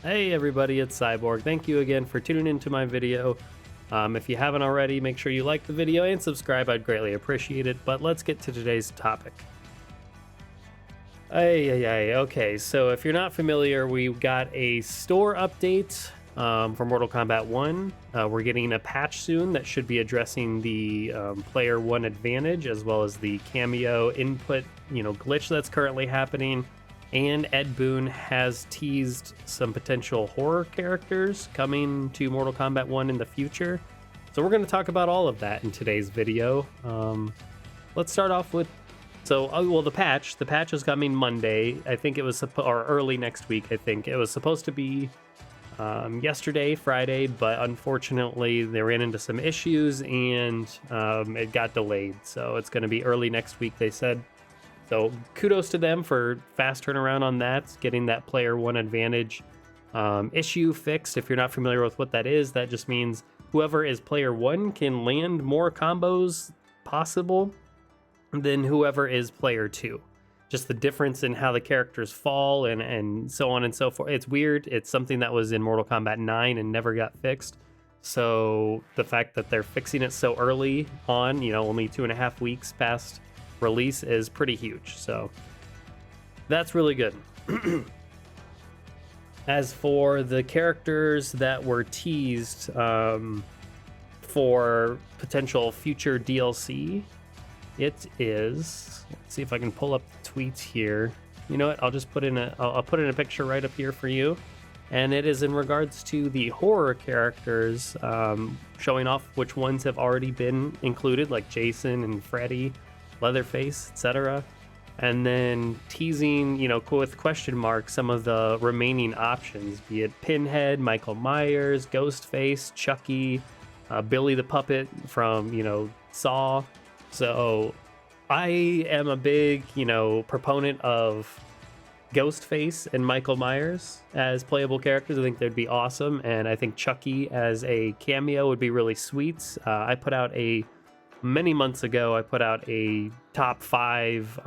Hey everybody, it's Cyborg. Thank you again for tuning into my video. If you haven't already, make sure you like the video and subscribe. I'd greatly appreciate it. But let's get to today's topic. Okay, so if you're not familiar, we got a store update for Mortal Kombat 1. We're getting a patch soon that should be addressing the player 1 advantage, as well as the Kameo input, glitch that's currently happening. And Ed Boon has teased some potential horror characters coming to Mortal Kombat 1 in the future. So we're going to talk about all of that in today's video. Let's start off with, the patch. The patch is coming Monday. I think it was, or early next week, I think. It was supposed to be yesterday, Friday, but unfortunately they ran into some issues and it got delayed. So it's going to be early next week, they said. So kudos to them for fast turnaround on that, getting that player 1 advantage issue fixed. If you're not familiar with what that is, that just means whoever is player 1 can land more combos possible than whoever is player 2. Just the difference in how the characters fall and so on and so forth. It's weird. It's something that was in Mortal Kombat 9 and never got fixed. So the fact that they're fixing it so early on, only 2.5 weeks past release, is pretty huge. So that's really good. As for the characters that were teased for potential future DLC, it is, let's see if I can pull up the tweets here. You know what, I'll just put in I'll put in a picture right up here for you. And it is in regards to the horror characters, showing off which ones have already been included, like Jason and Freddy, Leatherface, etc. And then teasing, with question marks, some of the remaining options, be it Pinhead, Michael Myers, Ghostface, Chucky, Billy the Puppet from, Saw. So I am a big, proponent of Ghostface and Michael Myers as playable characters. I think they'd be awesome. And I think Chucky as a cameo would be really sweet. I put out many months ago, I put out a top 5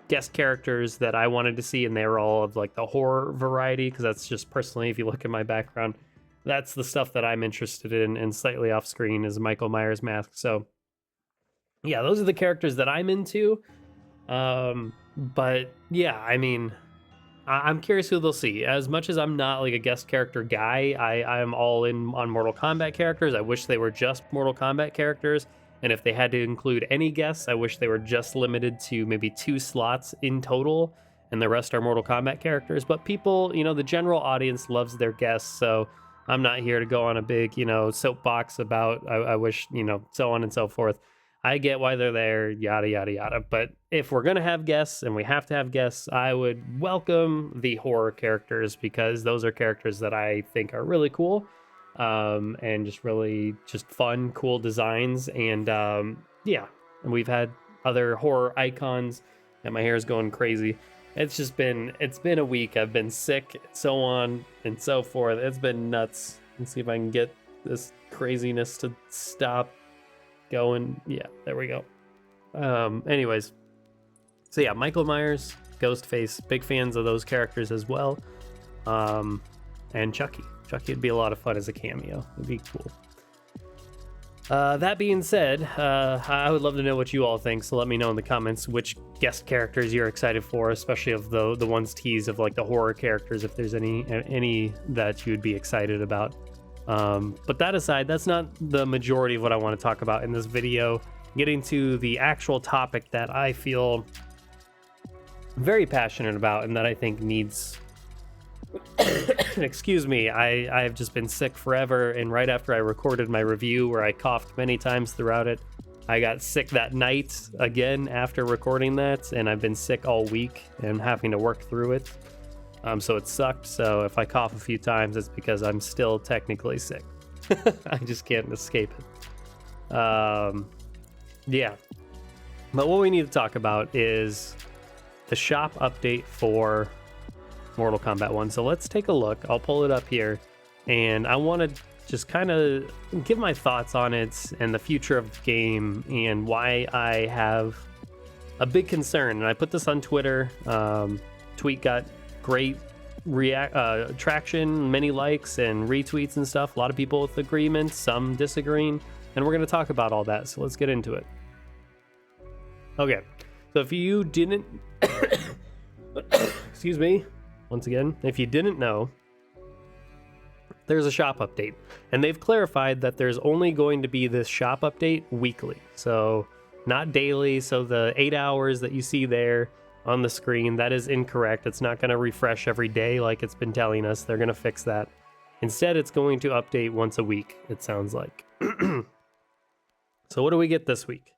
guest characters that I wanted to see, and they were all of like the horror variety, because that's just personally, if you look at my background, that's the stuff that I'm interested in, and slightly off screen is Michael Myers mask. So yeah, those are the characters that I'm into. But yeah, I mean, I'm curious who they'll see. As much as I'm not like a guest character guy, I'm all in on Mortal Kombat characters. I wish they were just Mortal Kombat characters. And if they had to include any guests, I wish they were just limited to maybe 2 slots in total, and the rest are Mortal Kombat characters. But people, the general audience loves their guests, so I'm not here to go on a big, soapbox about, I wish, so on and so forth. I get why they're there, yada, yada, yada. But if we're going to have guests, and we have to have guests, I would welcome the horror characters, because those are characters that I think are really cool. And just fun, cool designs. And yeah, and we've had other horror icons, and my hair is going crazy. It's been a week. I've been sick, so on and so forth. It's been nuts. Let's see if I can get this craziness to stop going. Yeah, there we go. Anyways, so yeah, Michael Myers, Ghostface, big fans of those characters as well. And Chucky would be a lot of fun as a cameo. It'd be cool. That being said, I would love to know what you all think, so let me know in the comments which guest characters you're excited for, especially of the ones teased of like the horror characters, if there's any that you'd be excited about. But that aside, that's not the majority of what I want to talk about in this video. Getting to the actual topic that I feel very passionate about, and that I think needs excuse me, I've just been sick forever, and right after I recorded my review where I coughed many times throughout it, I got sick that night again after recording that, and I've been sick all week and having to work through it. So it sucked. So if I cough a few times, it's because I'm still technically sick. I just can't escape it. Yeah. But what we need to talk about is the shop update for Mortal Kombat 1. So let's take a look. I'll pull it up here, and I want to just kind of give my thoughts on it and the future of the game, and why I have a big concern. And I put this on Twitter. Tweet got great traction, many likes and retweets and stuff. A lot of people with agreements, some disagreeing, and we're going to talk about all that. So let's get into it. Okay, so if you didn't, excuse me, once again, if you didn't know, there's a shop update, and they've clarified that there's only going to be this shop update weekly, so not daily. So the 8 hours that you see there on the screen, that is incorrect. It's not going to refresh every day like it's been telling us. They're going to fix that. Instead, it's going to update once a week, it sounds like. So what do we get this week?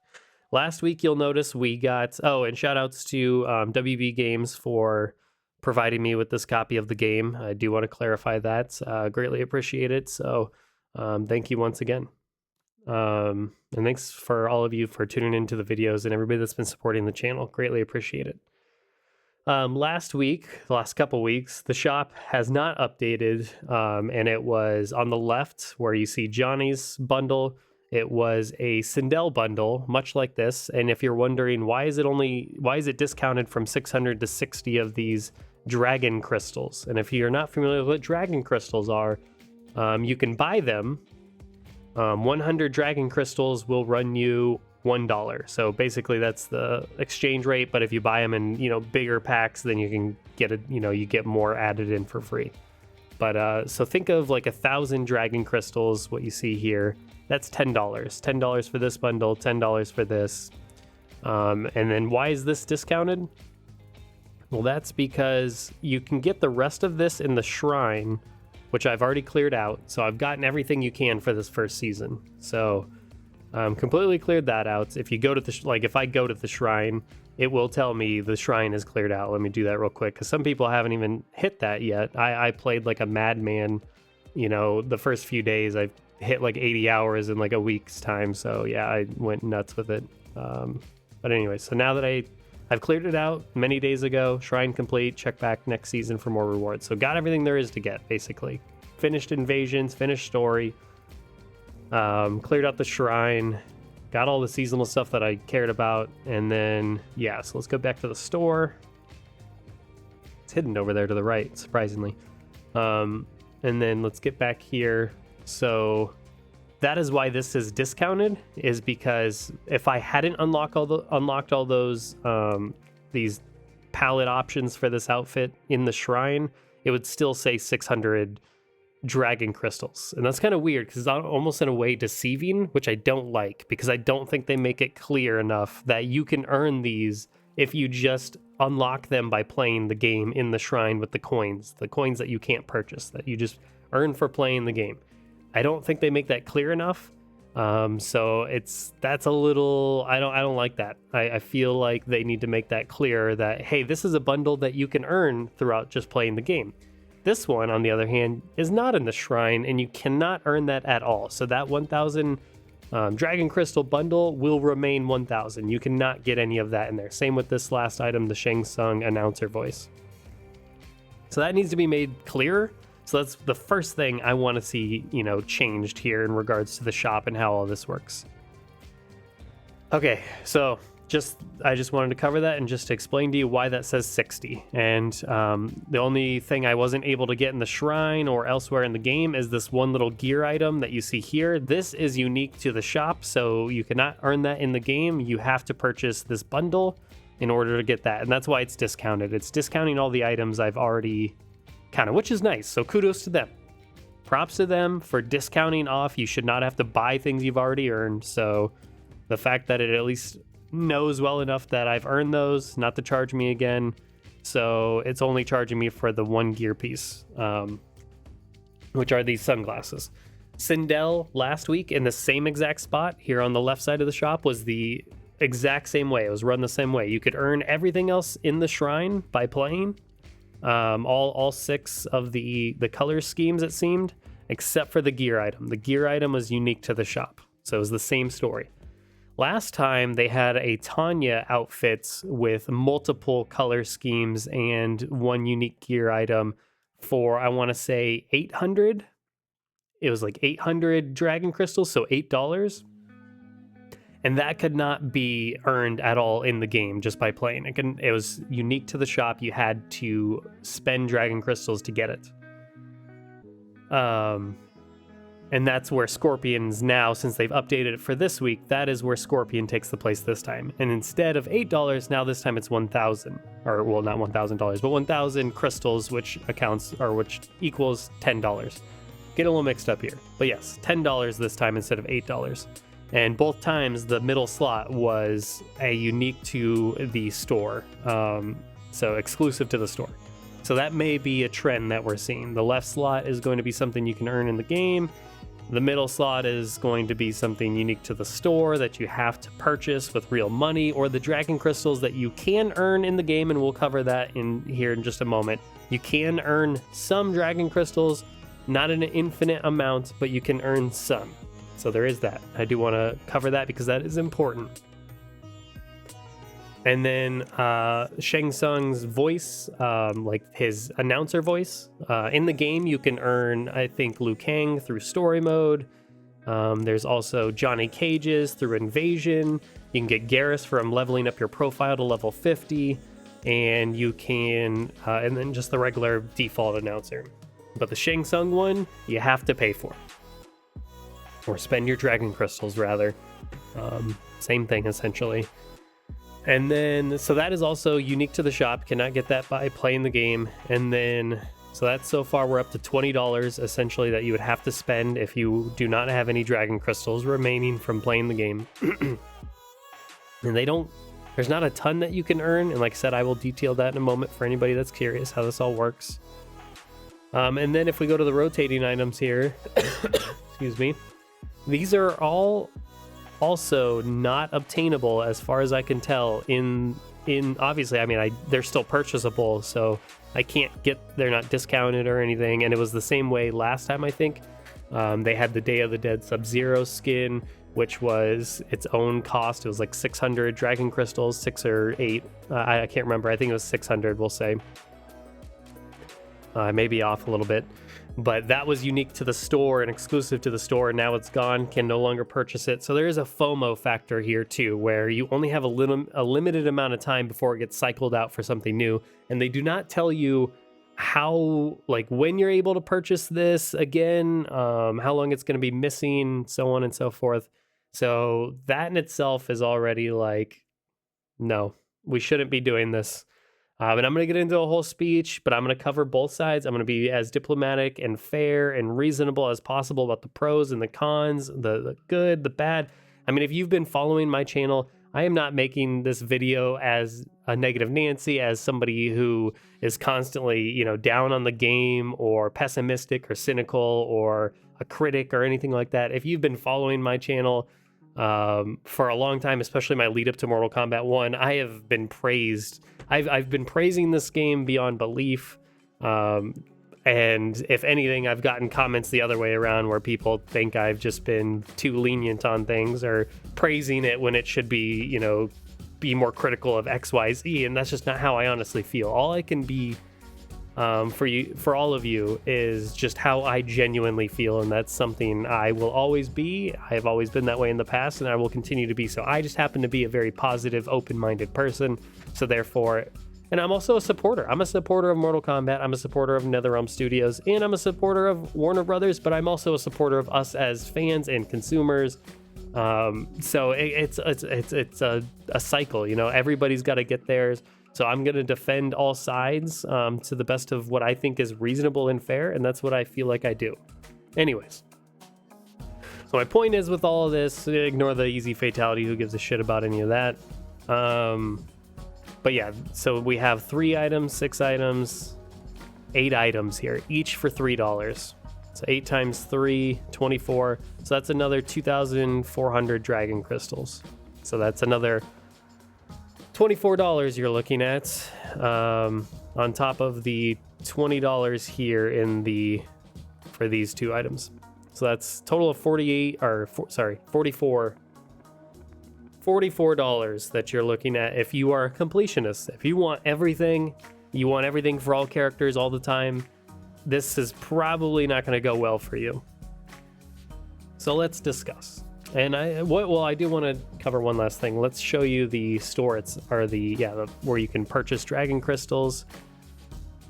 Last week, you'll notice we got, oh, and shout outs to WB Games for providing me with this copy of the game. I do want to clarify that. Greatly appreciate it. So thank you once again. And thanks for all of you for tuning into the videos and everybody that's been supporting the channel. Greatly appreciate it. Last week, the last couple weeks, the shop has not updated, and it was on the left where you see Johnny's bundle. It was a Sindel bundle, much like this. And if you're wondering why is it discounted from 600 to 60 of these dragon crystals? And if you're not familiar with what dragon crystals are, you can buy them. 100 dragon crystals will run you $1. So basically that's the exchange rate. But if you buy them in, bigger packs, then you can get you get more added in for free. But so think of like 1,000 dragon crystals, what you see here. That's $10. $10 for this bundle, $10 for this. And then why is this discounted? Well, that's because you can get the rest of this in the shrine, which I've already cleared out. So I've gotten everything you can for this first season. So completely cleared that out. If you go to if I go to the shrine, it will tell me the shrine is cleared out. Let me do that real quick, because some people haven't even hit that yet. I played like a madman. The first few days I've hit like 80 hours in like a week's time. So yeah, I went nuts with it. But anyway, so now that I've cleared it out many days ago, shrine complete, check back next season for more rewards. So got everything there is to get, basically. Finished invasions, finished story, cleared out the shrine, got all the seasonal stuff that I cared about. And then, yeah, so let's go back to the store. It's hidden over there to the right, surprisingly. And then let's get back here. So that is why this is discounted, is because if I hadn't unlocked all those these palette options for this outfit in the shrine, it would still say 600 dragon crystals. And that's kind of weird, because it's almost in a way deceiving, which I don't like, because I don't think they make it clear enough that you can earn these if you just unlock them by playing the game in the shrine with the coins that you can't purchase, that you just earn for playing the game. I don't think they make that clear enough. So that's a little, I don't like that. I feel like they need to make that clear that, hey, this is a bundle that you can earn throughout just playing the game. This one, on the other hand, is not in the shrine, and you cannot earn that at all. So that 1,000 Dragon Crystal bundle will remain 1,000. You cannot get any of that in there. Same with this last item, the Shang Tsung announcer voice. So that needs to be made clearer. So that's the first thing I want to see, changed here in regards to the shop and how all this works. Okay, so I just wanted to cover that and just to explain to you why that says 60. And the only thing I wasn't able to get in the shrine or elsewhere in the game is this one little gear item that you see here. This is unique to the shop, so you cannot earn that in the game. You have to purchase this bundle in order to get that, and that's why it's discounted. It's discounting all the items I've already which is nice. So kudos to them. Props to them for discounting off. You should not have to buy things you've already earned. So the fact that it at least knows well enough that I've earned those, not to charge me again. So it's only charging me for the one gear piece, which are these sunglasses. Sindel last week in the same exact spot here on the left side of the shop was the exact same way. It was run the same way. You could earn everything else in the shrine by playing. All 6 of the color schemes, it seemed, except for the gear item. The gear item was unique to the shop, so it was the same story. Last time they had a Tanya outfit with multiple color schemes and one unique gear item for, I want to say, 800. It was like 800 dragon crystals, so $8. And that could not be earned at all in the game just by playing. It was unique to the shop. You had to spend dragon crystals to get it. And that's where Scorpion's now, since they've updated it for this week, that is where Scorpion takes the place this time. And instead of $8, now this time it's 1,000. Or, well, not $1,000, but 1,000 crystals, which equals $10. Get a little mixed up here. But yes, $10 this time instead of $8. And both times the middle slot was a unique to the store. So exclusive to the store. So that may be a trend that we're seeing. The left slot is going to be something you can earn in the game. The middle slot is going to be something unique to the store that you have to purchase with real money, or the dragon crystals that you can earn in the game, and we'll cover that in here in just a moment. You can earn some dragon crystals, not in an infinite amount, but you can earn some. So there is that. I do want to cover that because that is important. And then Shang Tsung's voice, like his announcer voice. In the game, you can earn, I think, Liu Kang through story mode. There's also Johnny Cage's through Invasion. You can get Garrus from leveling up your profile to level 50. And you can, and then just the regular default announcer. But the Shang Tsung one, you have to pay for. Or spend your dragon crystals, rather. Same thing, essentially. And then, so that is also unique to the shop. Cannot get that by playing the game. And then, so that's so far we're up to $20 essentially that you would have to spend if you do not have any dragon crystals remaining from playing the game. And there's not a ton that you can earn. And like I said, I will detail that in a moment for anybody that's curious how this all works. And then if we go to the rotating items here, excuse me, these are all also not obtainable as far as I can tell in obviously, I mean, they're still purchasable, so I can't they're not discounted or anything. And it was the same way last time, I think. They had the Day of the Dead Sub-Zero skin, which was its own cost. It was like 600 dragon crystals, 6 or 8. I can't remember. I think it was 600, we'll say. I may be off a little bit. But that was unique to the store and exclusive to the store. Now it's gone, can no longer purchase it. So there is a FOMO factor here too, where you only have a limited amount of time before it gets cycled out for something new. And they do not tell you how, like, when you're able to purchase this again, how long it's going to be missing, so on and so forth. So that in itself is already like, no, we shouldn't be doing this. And I'm going to get into a whole speech, but I'm going to cover both sides. I'm going to be as diplomatic and fair and reasonable as possible about the pros and the cons, the good, the bad. I mean, if you've been following my channel, I am not making this video as a negative Nancy, as somebody who is constantly, down on the game or pessimistic or cynical or a critic or anything like that. If you've been following my channel for a long time, especially my lead up to Mortal Kombat 1, I have been praised. I've been praising this game beyond belief. And if anything, I've gotten comments the other way around where people think I've just been too lenient on things or praising it when it should be, be more critical of X, Y, Z. And that's just not how I honestly feel. All I can be for all of you is just how I genuinely feel. And that's something I will always be. I have always been that way in the past, and I will continue to be. So I just happen to be a very positive, open-minded person. So therefore, and I'm also a supporter. I'm a supporter of Mortal Kombat. I'm a supporter of NetherRealm Studios, and I'm a supporter of Warner Brothers, but I'm also a supporter of us as fans and consumers. So it's a cycle, everybody's got to get theirs. So I'm going to defend all sides to the best of what I think is reasonable and fair, and that's what I feel like I do. Anyways. So my point is with all of this, ignore the easy fatality. Who gives a shit about any of that? But yeah, so we have 3 items, 6 items, 8 items here, each for $3. So 8 times 3, 24. So that's another 2,400 dragon crystals. So that's another $24 you're looking at, on top of the $20 here for these 2 items. So that's total of $44 that you're looking at if you are a completionist. If you want everything for all characters all the time, this is probably not going to go well for you. So let's discuss. And I do want to cover one last thing. Let's show you the store. Where you can purchase dragon crystals.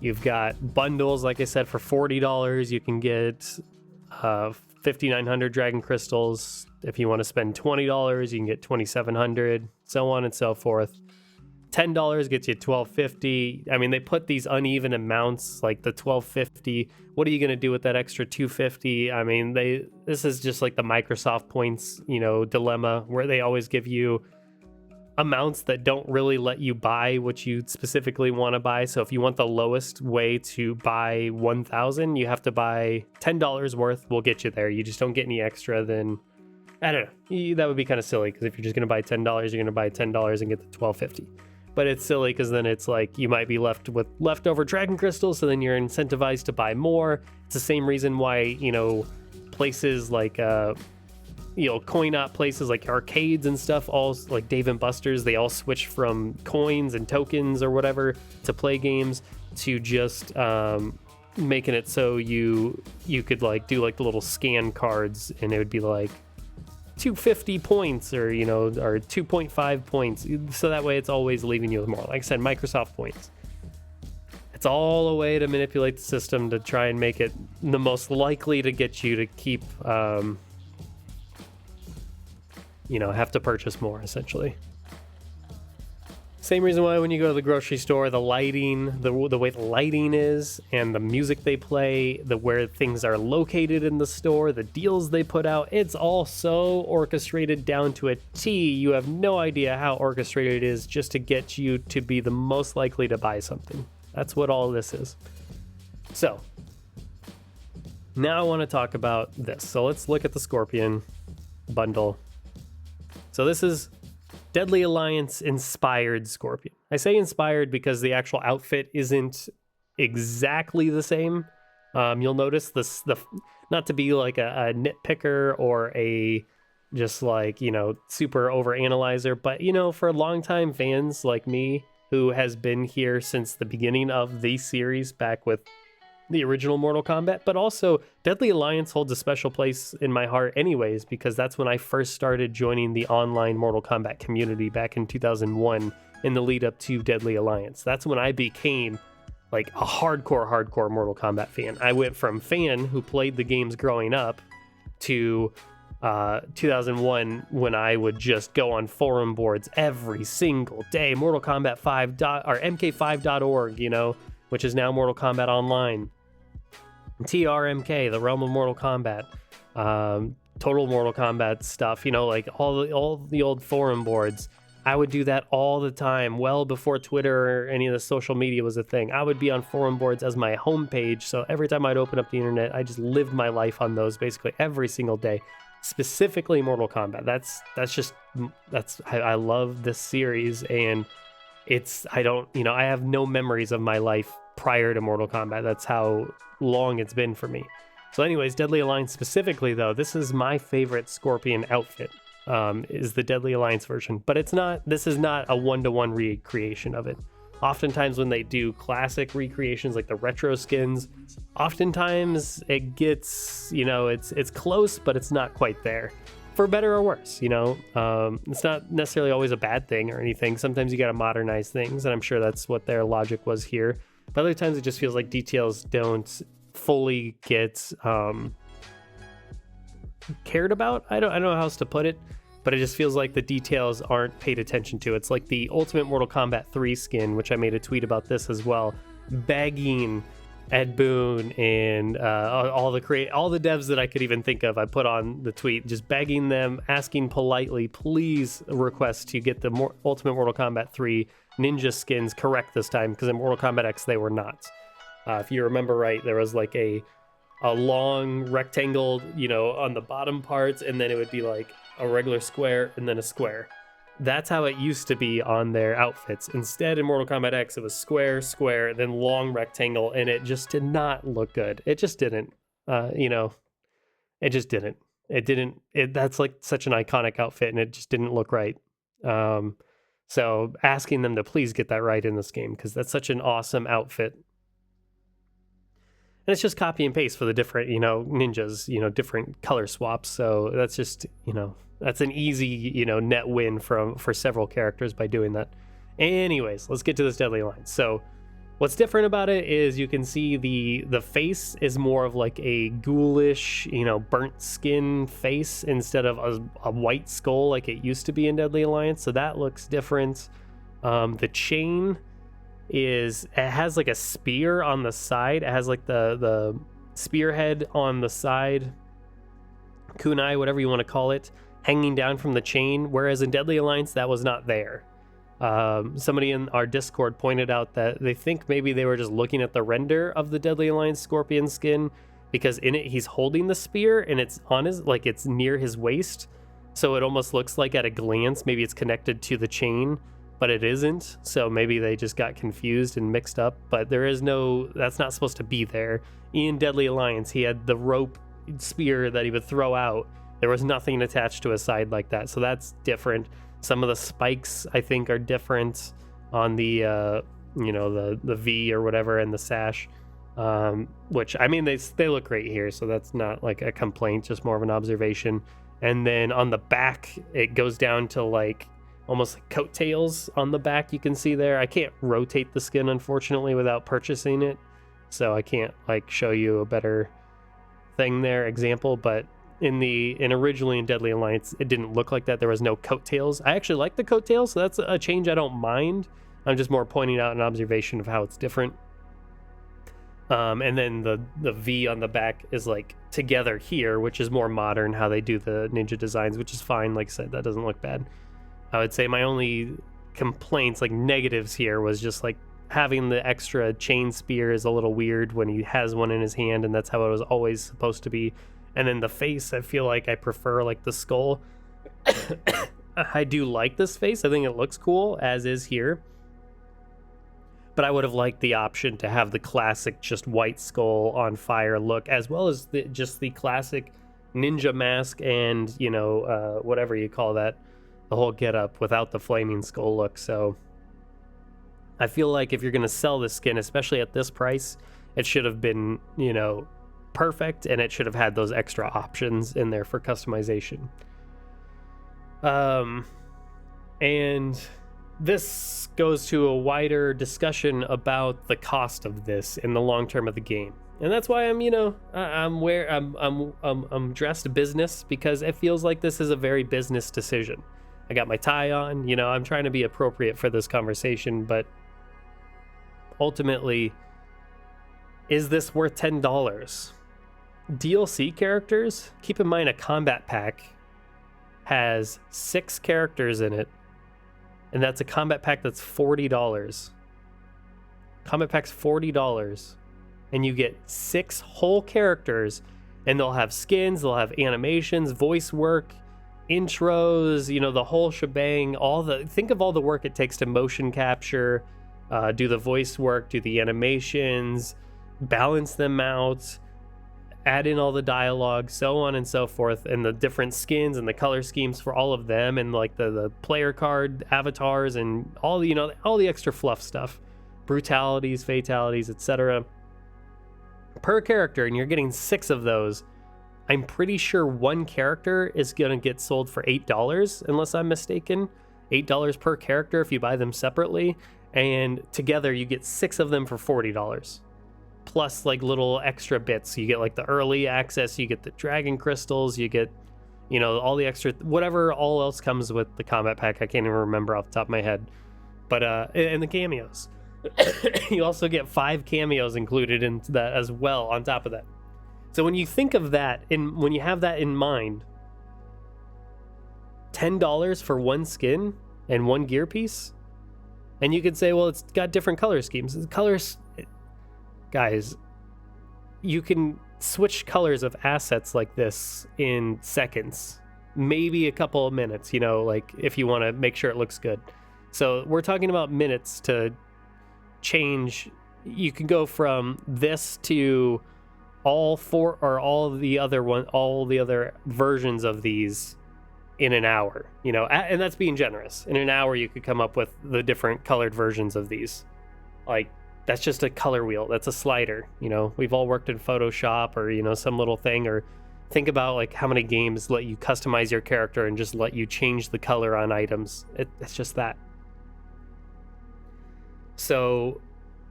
You've got bundles, like I said, for $40. You can get 5,900 dragon crystals. If you want to spend $20, you can get 2,700, so on and so forth. $10 gets you 1,250. I mean, they put these uneven amounts, like the 1,250. What are you going to do with that extra 250? I mean, this is just like the Microsoft points, dilemma, where they always give you amounts that don't really let you buy what you specifically want to buy. So if you want the lowest way to buy 1,000, you have to buy $10 worth. We'll get you there. You just don't get any extra. Then I don't know. That would be kind of silly, because if you're just going to buy $10, you're going to buy $10 and get the 1,250. But it's silly, because then it's like you might be left with leftover dragon crystals, so then you're incentivized to buy more. It's the same reason why, places like coin-op places like arcades and stuff, all like Dave and Buster's, they all switch from coins and tokens or whatever to play games to just making it so you could like do like the little scan cards, and it would be like 250 points or 2.5 points, so that way it's always leaving you with more. Like I said, Microsoft points. It's all a way to manipulate the system to try and make it the most likely to get you to keep have to purchase more, essentially. Same reason why when you go to the grocery store, the lighting, the way the lighting is, and the music they play, where things are located in the store, the deals they put out, it's all so orchestrated down to a T. You have no idea how orchestrated it is just to get you to be the most likely to buy something. That's what all this is. So, now I want to talk about this. So let's look at the Scorpion bundle. So this is Deadly Alliance inspired Scorpion. I say inspired because the actual outfit isn't exactly the same. You'll notice this, not to be like a nitpicker or a just like, super overanalyzer, but for longtime fans like me, who has been here since the beginning of the series, back with the original Mortal Kombat, but also Deadly Alliance holds a special place in my heart anyways, because that's when I first started joining the online Mortal Kombat community back in 2001 in the lead up to Deadly Alliance. That's when I became like a hardcore Mortal Kombat fan. I went from fan who played the games growing up to 2001 when I would just go on forum boards every single day. Mortal Kombat 5 or mk5.org, which is now Mortal Kombat Online. TRMK, the Realm of Mortal Kombat, Total Mortal Kombat stuff, like all the old forum boards. I would do that all the time, well before Twitter or any of the social media was a thing. I would be on forum boards as my homepage, so every time I'd open up the internet, I just lived my life on those basically every single day. Specifically Mortal Kombat. I love this series, and I have no memories of my life prior to Mortal Kombat. That's how long it's been for me. So anyways, Deadly Alliance specifically though, this is my favorite Scorpion outfit, is the Deadly Alliance version, but this is not a one-to-one recreation of it. Oftentimes when they do classic recreations like the retro skins, oftentimes it gets, it's close, but it's not quite there. For better or worse, it's not necessarily always a bad thing or anything. Sometimes you got to modernize things, and I'm sure that's what their logic was here. But other times it just feels like details don't fully get cared about. I don't know how else to put it, but it just feels like the details aren't paid attention to. It's like the Ultimate Mortal Kombat 3 skin, which I made a tweet about this as well, begging Ed Boon and all the devs that I could even think of. I put on the tweet just begging them, asking politely, please request to get the Ultimate Mortal Kombat 3 ninja skins correct this time, because in Mortal Kombat X they were not. If you remember right, there was like a long rectangle, on the bottom parts, and then it would be like a regular square and then a square. That's how it used to be on their outfits. Instead, in Mortal Kombat X, it was square, then long rectangle, and it just did not look good. It just didn't. It just didn't. That's like such an iconic outfit, and it just didn't look right. So asking them to please get that right in this game, because that's such an awesome outfit. And it's just copy and paste for the different, ninjas, different color swaps. So that's just, that's an easy, net win for several characters by doing that. Anyways, let's get to this Deadly Alliance. So what's different about it is you can see the face is more of like a ghoulish, burnt skin face instead of a white skull like it used to be in Deadly Alliance. So that looks different. The chain it has like a spear on the side. It has like the spearhead on the side, kunai, whatever you want to call it, hanging down from the chain. Whereas in Deadly Alliance, that was not there. Somebody in our Discord pointed out that they think maybe they were just looking at the render of the Deadly Alliance Scorpion skin, because in it he's holding the spear and it's on it's near his waist, so it almost looks like at a glance maybe it's connected to the chain, but it isn't. So maybe they just got confused and mixed up, but that's not supposed to be there. In Deadly Alliance, he had the rope spear that he would throw out. There was nothing attached to his side like that, so that's different. Some of the spikes, I think, are different on the, the V or whatever, and the sash, which, I mean, they look great here, so that's not like a complaint, just more of an observation. And then on the back, it goes down to like almost like coattails on the back, you can see there. I can't rotate the skin, unfortunately, without purchasing it, so I can't like show you a better thing there, example, but originally in Deadly Alliance, it didn't look like that. There was no coattails. I actually like the coattails, so that's a change I don't mind. I'm just more pointing out an observation of how it's different. And then the V on the back is like together here, which is more modern, how they do the ninja designs, which is fine. Like I said, that doesn't look bad. I would say my only complaints, like negatives here, was just like having the extra chain spear is a little weird when he has one in his hand, and that's how it was always supposed to be. And then the face, I feel like I prefer like the skull. I do like this face. I think it looks cool, as is here. But I would have liked the option to have the classic just white skull on fire look, as well as just the classic ninja mask and, whatever you call that, the whole getup without the flaming skull look. So I feel like if you're going to sell this skin, especially at this price, it should have been, perfect, and it should have had those extra options in there for customization. And this goes to a wider discussion about the cost of this in the long term of the game, and that's why I'm dressed business, because it feels like this is a very business decision. I got my tie on, I'm trying to be appropriate for this conversation, but ultimately, is this worth $10? DLC characters? Keep in mind a combat pack has 6 characters in it, and that's a combat pack that's $40. Combat pack's $40, and you get 6 whole characters, and they'll have skins, they'll have animations, voice work, intros, the whole shebang. Think of all the work it takes to motion capture, do the voice work, do the animations, balance them out, add in all the dialogue, so on and so forth, and the different skins and the color schemes for all of them, and like the player card avatars and all the extra fluff stuff, brutalities, fatalities, etc. per character, and you're getting 6 of those. I'm pretty sure one character is gonna get sold for $8, unless I'm mistaken. $8 per character if you buy them separately, and together you get 6 of them for $40. Plus like little extra bits. You get like the early access, you get the dragon crystals, you get, all the extra, whatever all else comes with the combat pack. I can't even remember off the top of my head. But, and the cameos. You also get 5 cameos included in that as well on top of that. So when you think of that, when you have that in mind, $10 for one skin and one gear piece, and you could say, well, it's got different color schemes. The colors, guys, you can switch colors of assets like this in seconds, maybe a couple of minutes, like if you want to make sure it looks good. So we're talking about minutes to change. You can go from this to all the other versions of these in an hour, and that's being generous. In an hour, you could come up with the different colored versions of these. Like, that's just a color wheel. That's a slider. You know, we've all worked in Photoshop or, you know, some little thing, or think about like how many games let you customize your character and just let you change the color on items. It's just that. So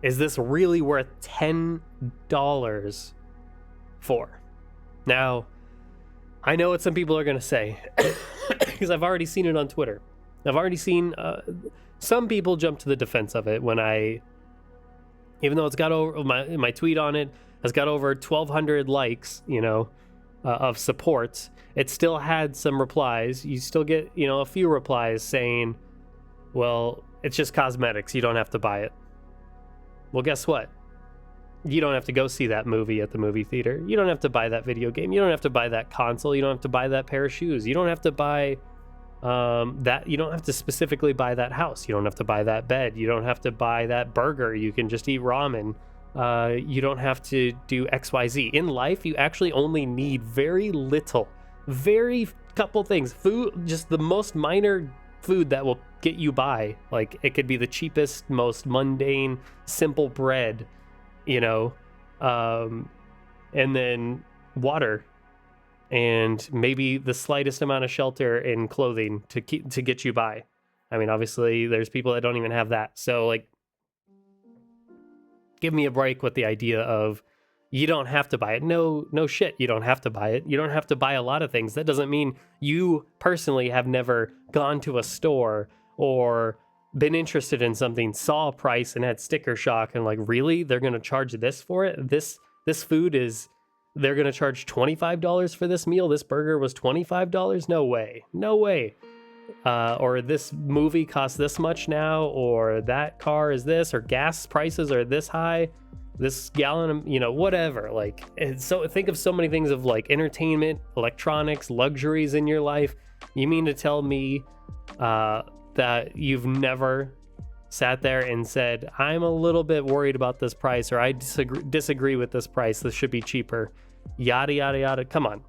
is this really worth $10 for? Now, I know what some people are going to say because I've already seen it on Twitter. I've already seen some people jump to the defense of it when even though it's got over my tweet on it has got over 1,200 likes, you know, of support. It still had some replies. You still get, you know, a few replies saying, well, it's just cosmetics. You don't have to buy it. Well, guess what? You don't have to go see that movie at the movie theater. You don't have to buy that video game. You don't have to buy that console. You don't have to buy that pair of shoes. You don't have to buy that. You don't have to specifically buy that house. You don't have to buy that bed. You don't have to buy that burger. You can just eat ramen. You don't have to do XYZ. In life, you actually only need very little, very couple things. Food, just the most minor food that will get you by. Like, it could be the cheapest, most mundane, simple bread, you know, and then water, and maybe the slightest amount of shelter and clothing to get you by. I mean, obviously, there's people that don't even have that. So, like, give me a break with the idea of you don't have to buy it. No shit, you don't have to buy it. You don't have to buy a lot of things. That doesn't mean you personally have never gone to a store or been interested in something, saw a price and had sticker shock and like, really? They're going to charge this for it? This food is, they're going to charge $25 for this meal? This burger was $25? No way. No way. Or this movie costs this much now, or that car is this, or gas prices are this high, this gallon, you know, whatever. Like, so think of so many things of like entertainment, electronics, luxuries in your life. You mean to tell me that you've never sat there and said, I'm a little bit worried about this price, or I disagree with this price, this should be cheaper, yada yada yada? Come on.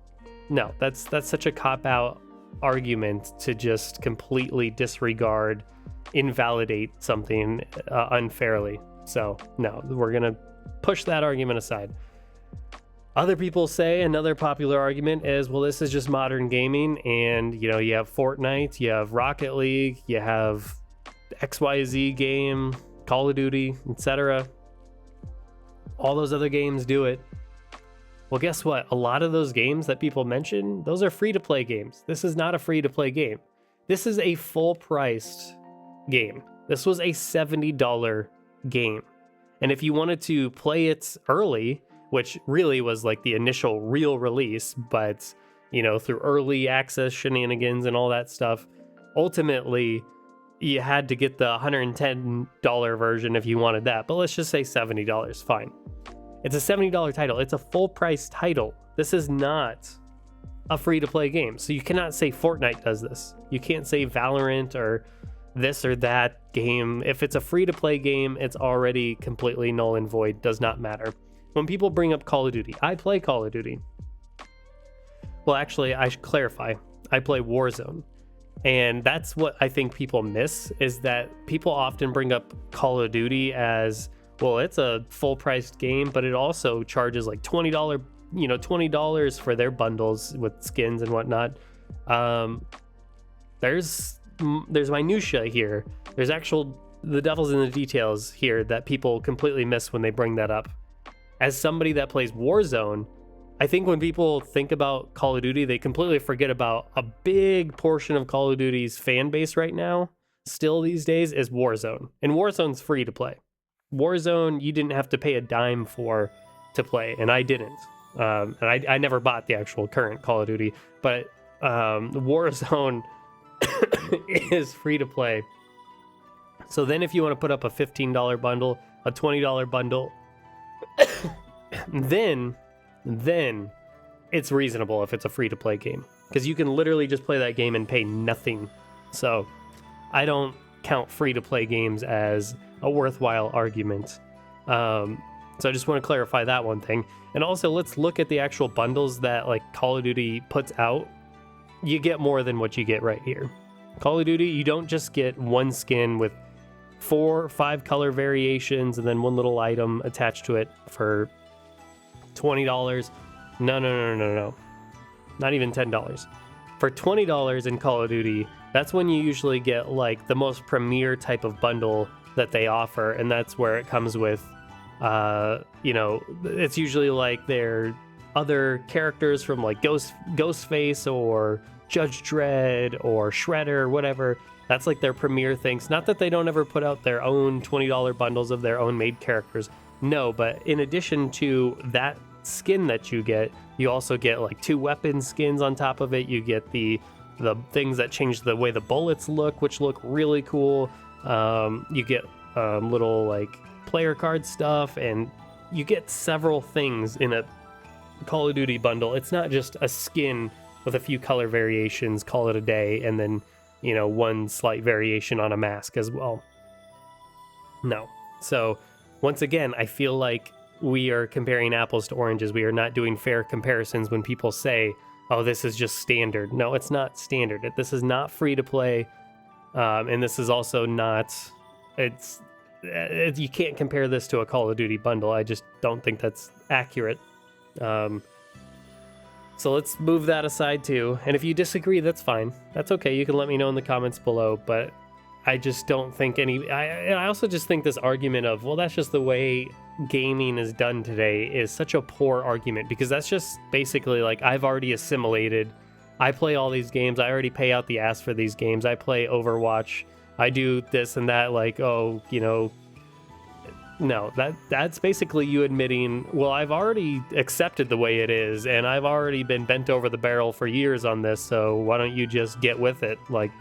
No, that's such a cop-out argument to just completely disregard, invalidate something unfairly. So no, we're gonna push that argument aside. Other people say another popular argument is, well, this is just modern gaming, and you know, you have Fortnite, you have Rocket League, you have XYZ game, Call of Duty, etc. All those other games do it. Well, guess what? A lot of those games that people mention, those are free-to-play games. This is not a free-to-play game. This is a full-priced game. This was a $70 game. And if you wanted to play it early, which really was like the initial real release, but, you know, through early access shenanigans and all that stuff, ultimately, you had to get the $110 version if you wanted that. But let's just say $70, fine. It's a $70 title. It's a full price title. This is not a free to play game. So you cannot say Fortnite does this. You can't say Valorant or this or that game. If it's a free to play game, it's already completely null and void. Does not matter. When people bring up Call of Duty, I play Call of Duty. Well, actually, I should clarify. I play Warzone. And that's what I think people miss, is that people often bring up Call of Duty as, well, it's a full-priced game, but it also charges like $20 for their bundles with skins and whatnot. There's minutia here. There's the devil's in the details here that people completely miss when they bring that up. As somebody that plays Warzone, I think when people think about Call of Duty, they completely forget about a big portion of Call of Duty's fan base right now, still these days, is Warzone. And Warzone's free to play. Warzone, you didn't have to pay a dime to play, and I didn't. And I never bought the actual current Call of Duty, but Warzone is free to play. So then if you want to put up a $15 bundle, a $20 bundle, then it's reasonable if it's a free to play game, because you can literally just play that game and pay nothing. So I don't count free to play games as a worthwhile argument. So I just want to clarify that one thing. And also, let's look at the actual bundles that like Call of Duty puts out. You get more than what you get right here. Call of Duty, you don't just get one skin with 5 color variations and then one little item attached to it for $20. No. Not even $10. For $20 in Call of Duty, that's when you usually get like the most premier type of bundle that they offer, and that's where it comes with, it's usually like their other characters from like Ghostface or Judge Dredd or Shredder, whatever. That's like their premier things. Not that they don't ever put out their own $20 bundles of their own made characters. No, but in addition to that skin that you get, you also get like 2 weapon skins on top of it. You get the things that change the way the bullets look, which look really cool. You get little like player card stuff, and you get several things in a Call of Duty bundle. It's not just a skin with a few color variations, call it a day, and then one slight variation on a mask as well. No. So once again, I feel like we are comparing apples to oranges. We are not doing fair comparisons when people say, oh, this is just standard. No, it's not standard. This is not free to play. And this is also not, you can't compare this to a Call of Duty bundle. I just don't think that's accurate. So let's move that aside too. And if you disagree, that's fine. That's okay. You can let me know in the comments below, but I just don't think I also just think this argument of, well, that's just the way gaming is done today is such a poor argument, because that's just basically like, I've already assimilated. I play all these games. I already pay out the ass for these games. I play Overwatch. I do this and that, like, no, that's basically you admitting, well, I've already accepted the way it is, and I've already been bent over the barrel for years on this, so why don't you just get with it? Like,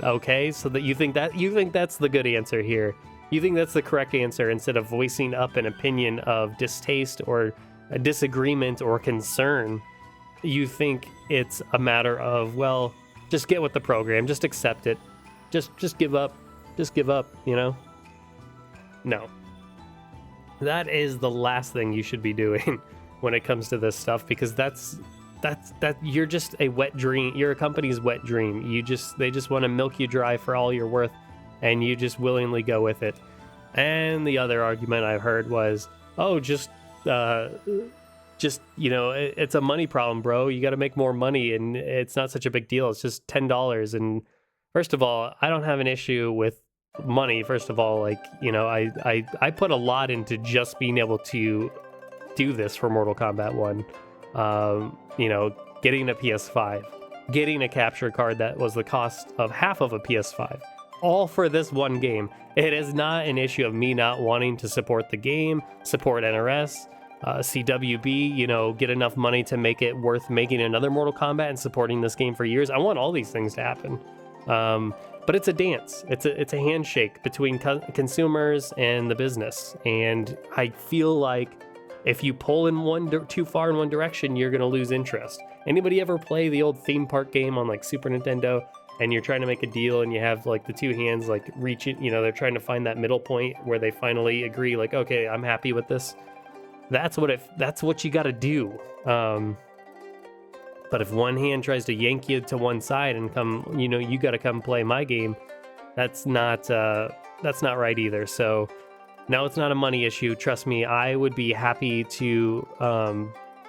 okay, so that you think that's the good answer here. You think that's the correct answer, instead of voicing up an opinion of distaste or a disagreement or concern. You think it's a matter of, well, just get with the program, just accept it, just give up, No. That is the last thing you should be doing when it comes to this stuff, because that's you're just a wet dream. You're a company's wet dream. They just want to milk you dry for all you're worth, and you just willingly go with it. And the other argument I've heard was, oh, it's a money problem, bro. You got to make more money, and it's not such a big deal. It's just $10. And first of all, I don't have an issue with money. First of all, like, I put a lot into just being able to do this for Mortal Kombat 1. Getting a PS5, getting a capture card that was the cost of half of a PS5, all for this one game. It is not an issue of me not wanting to support the game, support NRS, CWB, get enough money to make it worth making another Mortal Kombat and supporting this game for years. I want all these things to happen. But it's a dance. It's a handshake between consumers and the business. And I feel like if you pull in too far in one direction, you're going to lose interest. Anybody ever play the old theme park game on like Super Nintendo, and you're trying to make a deal and you have like the two hands like reaching, they're trying to find that middle point where they finally agree, like, okay, I'm happy with this. That's what you got to do. But if one hand tries to yank you to one side and come, you got to come play my game, that's not right either. So no, it's not a money issue. Trust me, I would be happy to.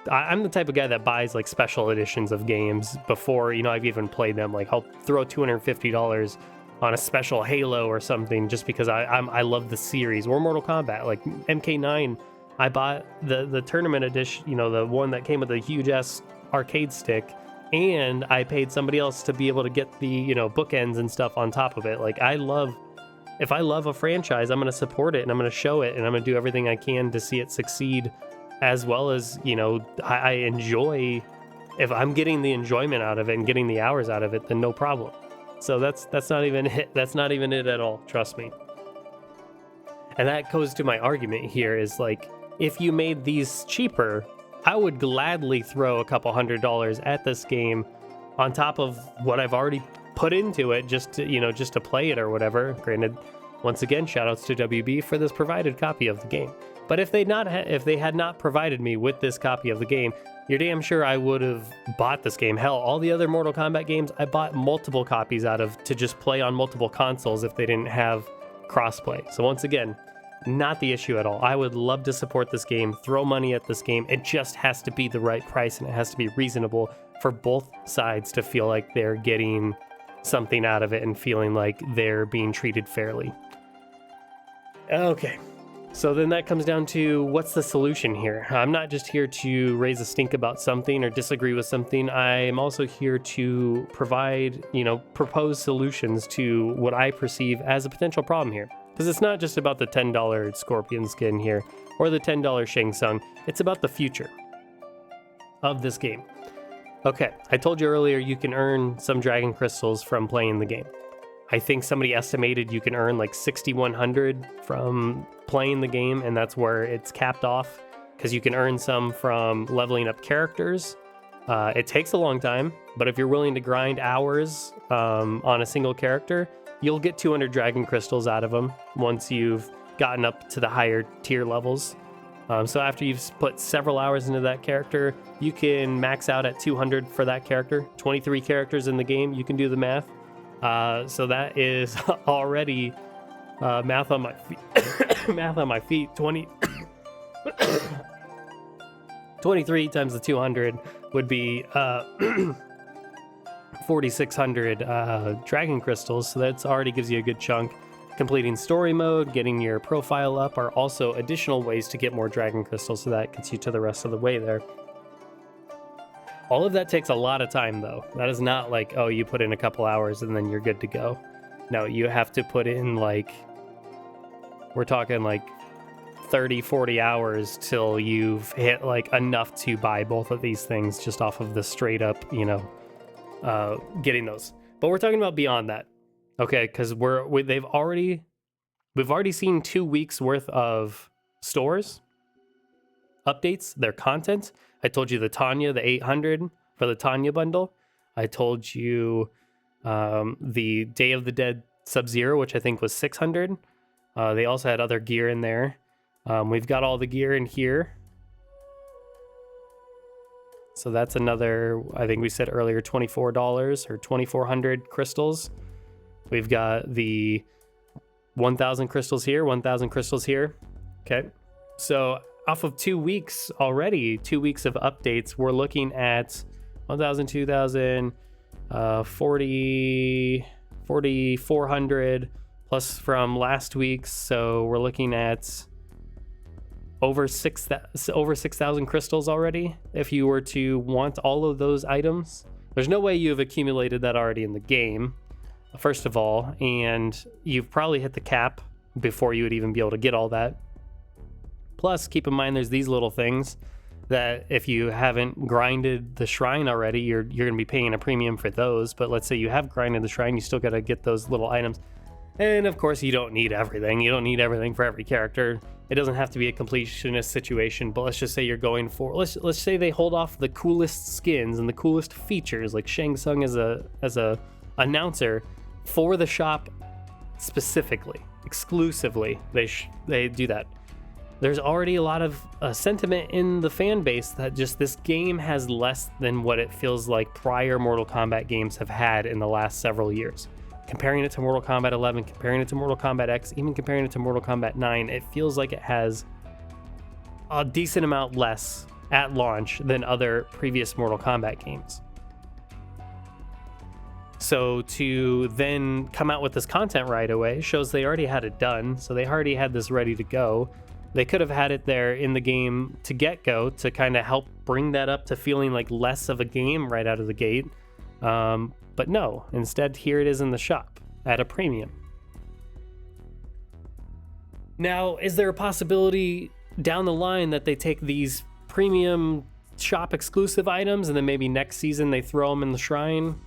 I'm the type of guy that buys like special editions of games before I've even played them. Like, I'll throw $250 on a special Halo or something just because I love the series, or Mortal Kombat. Like MK9, I bought the tournament edition, the one that came with a huge ass arcade stick, and I paid somebody else to be able to get the bookends and stuff on top of it. Like, if I love a franchise, I'm going to support it, and I'm going to show it, and I'm going to do everything I can to see it succeed, as well as I enjoy. If I'm getting the enjoyment out of it and getting the hours out of it, then no problem. So that's not even it. That's not even it at all. Trust me. And that goes to my argument here is, like, if you made these cheaper, I would gladly throw a couple $100 at this game on top of what I've already put into it just to play it or whatever. Granted, once again, shoutouts to WB for this provided copy of the game. But if they had not provided me with this copy of the game, you're damn sure I would have bought this game. Hell, all the other Mortal Kombat games, I bought multiple copies out of to just play on multiple consoles if they didn't have crossplay. So once again, not the issue at all. I would love to support this game, throw money at this game. It just has to be the right price, and it has to be reasonable for both sides to feel like they're getting something out of it and feeling like they're being treated fairly. Okay, so then that comes down to what's the solution here? I'm not just here to raise a stink about something or disagree with something. I'm also here to provide, propose solutions to what I perceive as a potential problem here. Because it's not just about the $10 Scorpion skin here or the $10 Shang Tsung. It's about the future of this game. Okay, I told you earlier you can earn some Dragon Crystals from playing the game. I think somebody estimated you can earn like 6,100 from playing the game, and that's where it's capped off, because you can earn some from leveling up characters. It takes a long time, but if you're willing to grind hours on a single character, you'll get 200 Dragon Crystals out of them once you've gotten up to the higher tier levels. So after you've put several hours into that character, you can max out at 200 for that character. 23 characters in the game, you can do the math. So that is already math on my feet. Math on my feet. 23 times the 200 would be 4,600 Dragon Crystals. So that already gives you a good chunk. Completing story mode, getting your profile up are also additional ways to get more Dragon Crystals, so that gets you to the rest of the way there. All of that takes a lot of time, though. That is not like, oh, you put in a couple hours and then you're good to go. No, you have to put in we're talking 30, 40 hours till you've hit enough to buy both of these things just off of the straight up, getting those. But we're talking about beyond that. Okay, because we've already seen 2 weeks worth of stores updates, their content. I told you the 800 for the Tanya bundle. I told you the Day of the Dead Sub-Zero, which I think was 600. They also had other gear in there. We've got all the gear in here. So that's another, I think we said earlier, $24 or 2,400 crystals. We've got the 1,000 crystals here, 1,000 crystals here. Okay. So off of 2 weeks already, 2 weeks of updates, we're looking at 1,000, 2,000, 4,400 plus from last week's. So we're looking at over 6,000 crystals already. If you were to want all of those items, there's no way you've accumulated that already in the game. First of all, and you've probably hit the cap before you would even be able to get all that. Plus, keep in mind there's these little things that if you haven't grinded the shrine already, you're going to be paying a premium for those. But let's say you have grinded the shrine, you still got to get those little items. And of course, you don't need everything. You don't need everything for every character. It doesn't have to be a completionist situation, but let's just say you're going for, let's say they hold off the coolest skins and the coolest features, like Shang Tsung as a announcer for the shop specifically, exclusively. They do that. There's already a lot of sentiment in the fan base that just this game has less than what it feels like prior Mortal Kombat games have had in the last several years. Comparing it to Mortal Kombat 11, comparing it to Mortal Kombat X, even comparing it to Mortal Kombat 9, it feels like it has a decent amount less at launch than other previous Mortal Kombat games. So to then come out with this content right away shows they already had it done. So they already had this ready to go. They could have had it there in the game to get go to kind of help bring that up to feeling like less of a game right out of the gate. But no, instead here it is in the shop at a premium. Now, is there a possibility down the line that they take these premium shop exclusive items and then maybe next season they throw them in the shrine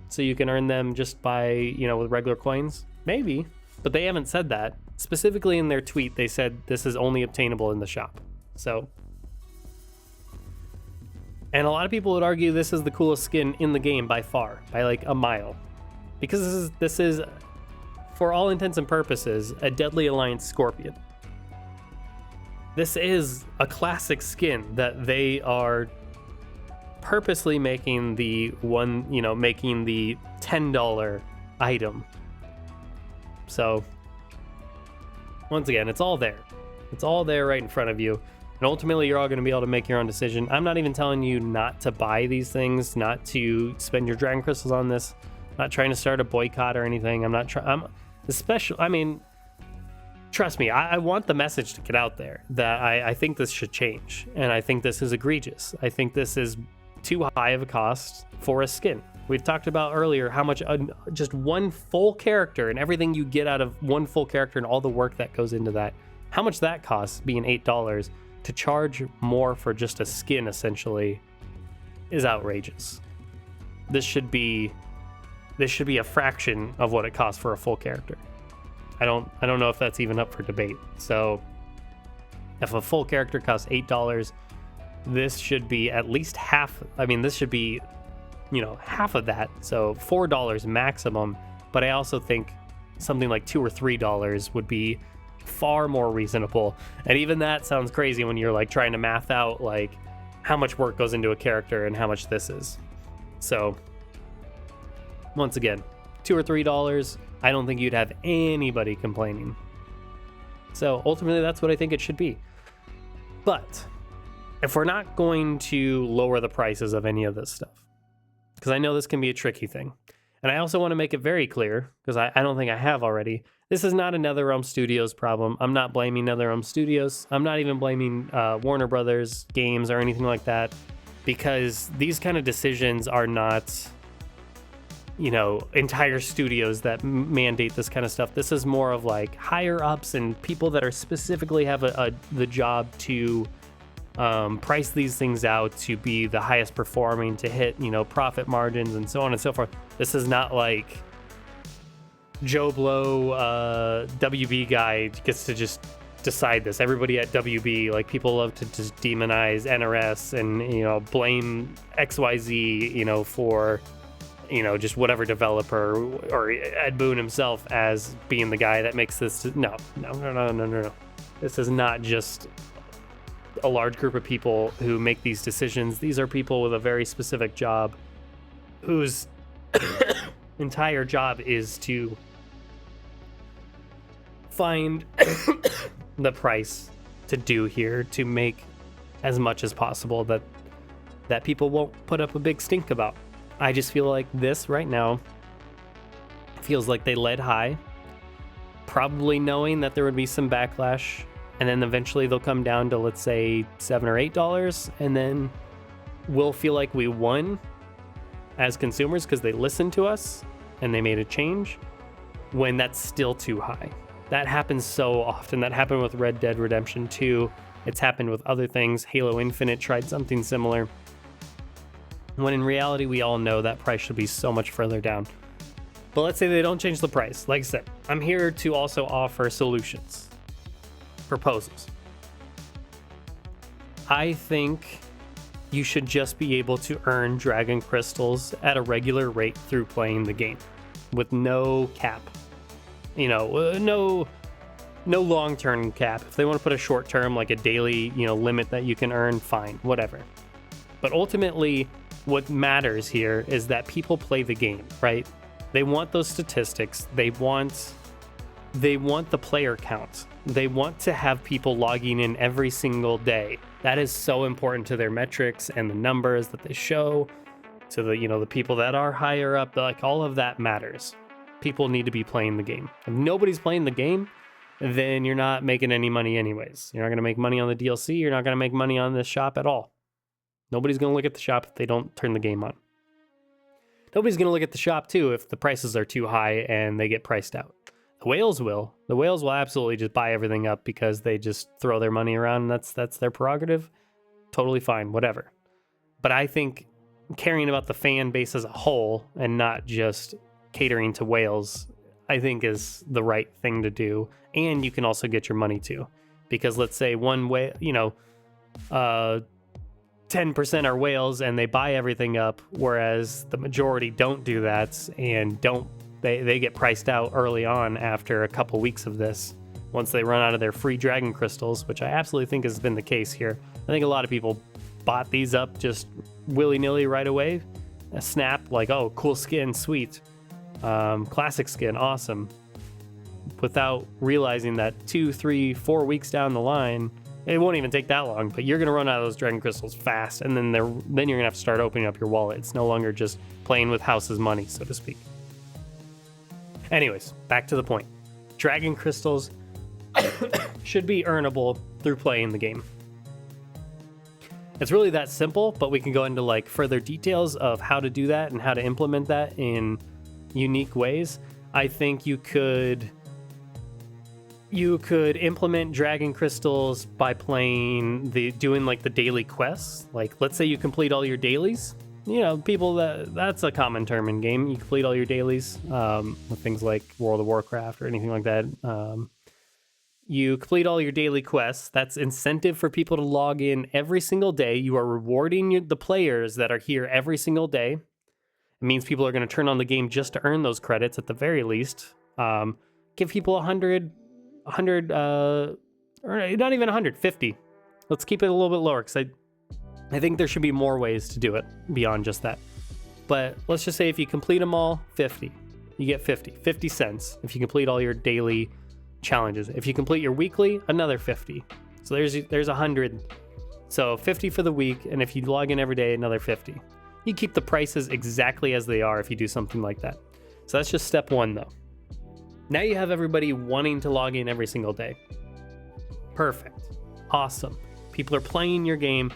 so you can earn them just by, with regular coins? Maybe, but they haven't said that. Specifically in their tweet, they said this is only obtainable in the shop. So, and a lot of people would argue this is the coolest skin in the game by far, by like a mile, because this is for all intents and purposes a Deadly Alliance Scorpion. This is a classic skin that they are purposely making the making the $10 item. So once again, it's all there. It's all there right in front of you. And ultimately, you're all going to be able to make your own decision. I'm not even telling you not to buy these things, not to spend your Dragon Crystals on this. I'm not trying to start a boycott or anything. I'm not trying. I mean, trust me, I want the message to get out there that I think this should change. And I think this is egregious. I think this is too high of a cost for a skin. We've talked about earlier how much just one full character and everything you get out of one full character and all the work that goes into that, how much that costs being $8. To charge more for just a skin essentially is outrageous. This should be a fraction of what it costs for a full character. I don't know if that's even up for debate. So if a full character costs $8, this should be at least half. I mean, this should be, half of that. So $4 maximum. But I also think something like $2 or $3 would be far more reasonable. And even that sounds crazy when you're like trying to math out like how much work goes into a character and how much this is. So once again, $2 or $3, I don't think you'd have anybody complaining. So ultimately, that's what I think it should be. But if we're not going to lower the prices of any of this stuff, because I know this can be a tricky thing, and I also want to make it very clear, because I don't think I have already, this is not a NetherRealm Studios problem. I'm not blaming NetherRealm Studios. I'm not even blaming Warner Brothers games or anything like that, because these kind of decisions are not, entire studios that mandate this kind of stuff. This is more of like higher ups and people that are specifically have the job to price these things out to be the highest performing, to hit, profit margins and so on and so forth. This is not like Joe Blow, WB guy gets to just decide this. Everybody at WB, like, people love to just demonize NRS and, blame XYZ, for, just whatever developer or Ed Boon himself as being the guy that makes this. No. This is not just a large group of people who make these decisions. These are people with a very specific job whose entire job is to find the price to do here to make as much as possible that people won't put up a big stink about. I just feel like this right now feels like they led high, probably knowing that there would be some backlash, and then eventually they'll come down to, let's say, $7 or $8, and then we'll feel like we won as consumers because they listened to us and they made a change, when that's still too high. That happens so often. That happened with Red Dead Redemption 2. It's happened with other things. Halo Infinite tried something similar, when in reality we all know that price should be so much further down. But let's say they don't change the price. Like I said, I'm here to also offer solutions, proposals. I think you should just be able to earn Dragon Crystals at a regular rate through playing the game, with no cap. No long-term cap. If they want to put a short-term, like a daily, limit that you can earn, fine, whatever. But ultimately, what matters here is that people play the game, right? They want those statistics. They want the player count. They want to have people logging in every single day. That is so important to their metrics and the numbers that they show to the people that are higher up. Like, all of that matters. People need to be playing the game. If nobody's playing the game, then you're not making any money anyways. You're not going to make money on the DLC. You're not going to make money on this shop at all. Nobody's going to look at the shop if they don't turn the game on. Nobody's going to look at the shop, too, if the prices are too high and they get priced out. The whales will. The whales will absolutely just buy everything up because they just throw their money around. That's their prerogative. Totally fine, whatever. But I think caring about the fan base as a whole and not just catering to whales, I think is the right thing to do. And you can also get your money too. Because let's say one whale, 10% are whales and they buy everything up, whereas the majority don't do that and they get priced out early on after a couple weeks of this, once they run out of their free Dragon Crystals, which I absolutely think has been the case here. I think a lot of people bought these up just willy-nilly right away. A snap, like, oh, cool skin, sweet. Classic skin, awesome. without realizing that 2, 3, 4 weeks down the line, it won't even take that long, but you're gonna run out of those dragon crystals fast, and then you're gonna have to start opening up your wallet. It's no longer just playing with house's money, so to speak. Anyways, back to the point. Dragon crystals should be earnable through playing the game. It's really that simple, but we can go into like further details of how to do that and how to implement that in unique ways. I think you could implement dragon crystals by doing like the daily quests. Like, let's say you complete all your dailies. You know, people that's a common term in game. You complete all your dailies with things like World of Warcraft or anything like that. You complete all your daily quests. That's incentive for people to log in every single day. You are rewarding the players that are here every single day. It means people are going to turn on the game just to earn those credits at the very least. Give people 100, or not even 150. Let's keep it a little bit lower because I think there should be more ways to do it beyond just that. But let's just say if you complete them all, 50. You get 50 cents if you complete all your daily challenges. If you complete your weekly, another 50. So there's 100. So 50 for the week, and if you log in every day, another 50. You keep the prices exactly as they are if you do something like that. So that's just step one, though. Now you have everybody wanting to log in every single day. Perfect. Awesome. People are playing your game.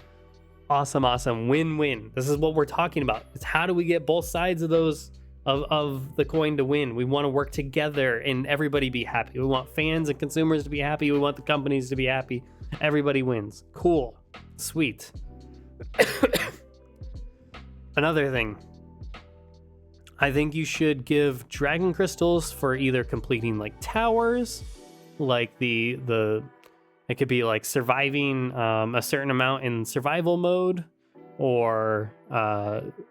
Awesome. Win-win. This is what we're talking about. It's how do we get both sides of those of the coin to win. We want to work together and everybody be happy. We want fans and consumers to be happy. We want the companies to be happy. Everybody wins. Cool. Sweet. Another thing. I think you should give dragon crystals for either completing like towers, like it could be like surviving a certain amount in survival mode, or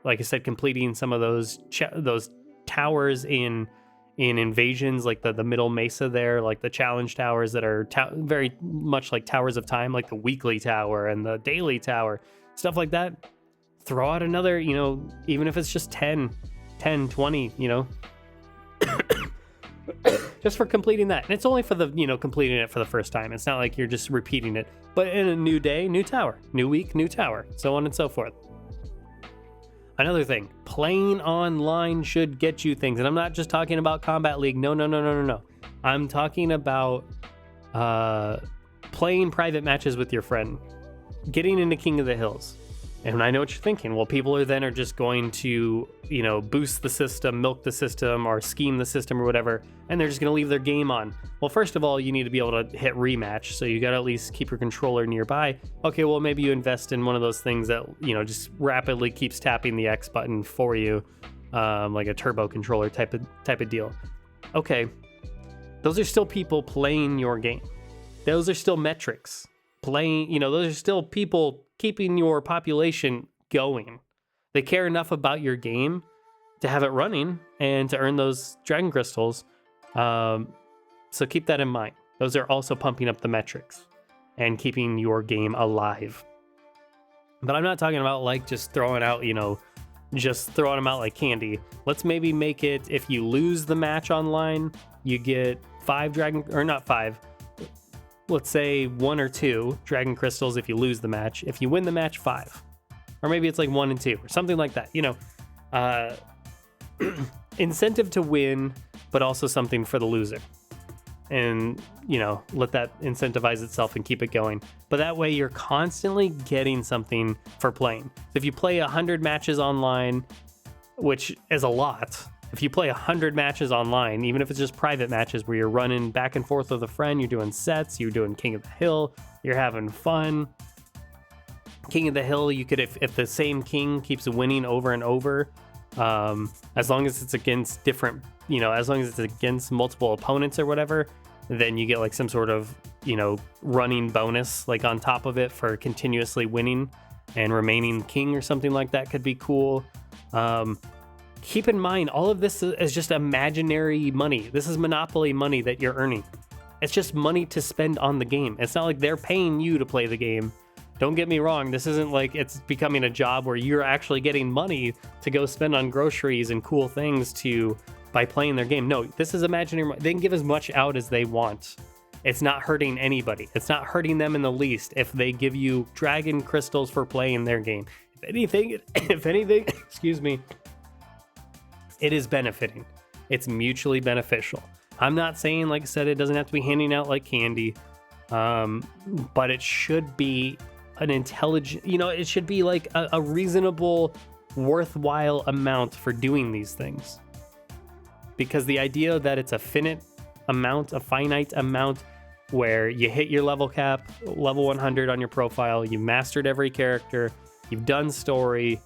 like I said, completing some of those towers in invasions, like the middle mesa there, like the challenge towers that are very much like towers of time, like the weekly tower and the daily tower, stuff like that. Throw out another, even if it's just 10, 20, just for completing that. And it's only for the, completing it for the first time. It's not like you're just repeating it, but in a new day, new tower, new week, new tower, so on and so forth. Another thing, playing online should get you things. And I'm not just talking about Combat League. No. I'm talking about playing private matches with your friend, getting into King of the Hills. And I know what you're thinking. Well, people are just going to, boost the system, milk the system, or scheme the system or whatever, and they're just going to leave their game on. Well, first of all, you need to be able to hit rematch, so you got to at least keep your controller nearby. Okay, well, maybe you invest in one of those things that, just rapidly keeps tapping the X button for you, like a turbo controller type of deal. Okay, those are still people playing your game. Those are still metrics. Those are still people keeping your population going. They care enough about your game to have it running and to earn those dragon crystals. So keep that in mind. Those are also pumping up the metrics and keeping your game alive. But I'm not talking about like just throwing out, just throwing them out like candy. Let's maybe make it, if you lose the match online, you get 5 let's say 1 or 2 dragon crystals if you lose the match. If you win the match, 5. Or maybe it's like 1 and 2 or something like that. Incentive to win, but also something for the loser. And, let that incentivize itself and keep it going. But that way you're constantly getting something for playing. So if you play 100 matches online, which is a lot. If you play 100 matches online, even if it's just private matches where you're running back and forth with a friend, you're doing sets, you're doing King of the Hill, you're having fun. King of the Hill, you could, if the same king keeps winning over and over, as long as it's against different, as long as it's against multiple opponents or whatever, then you get like some sort of, running bonus like on top of it for continuously winning and remaining king or something like that could be cool. Keep in mind, all of this is just imaginary money. This is Monopoly money that you're earning. It's just money to spend on the game. It's not like they're paying you to play the game. Don't get me wrong. This isn't like it's becoming a job where you're actually getting money to go spend on groceries and cool things to by playing their game. No, this is imaginary. They can give as much out as they want. It's not hurting anybody. It's not hurting them in the least if they give you dragon crystals for playing their game. If anything, excuse me, it is benefiting. It's mutually beneficial. I'm not saying, like I said, it doesn't have to be handing out like candy, but it should be an intelligent, it should be like a reasonable, worthwhile amount for doing these things. Because the idea that it's a finite amount where you hit your level cap, level 100 on your profile, you've mastered every character, you've done story,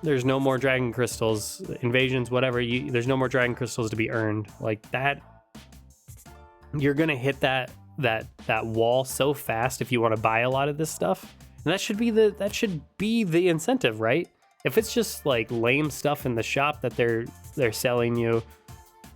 there's no more dragon crystals, invasions, whatever, there's no more dragon crystals to be earned. Like that, you're gonna hit that wall so fast if you want to buy a lot of this stuff. And that should be the incentive, right? If it's just like lame stuff in the shop that they're selling you,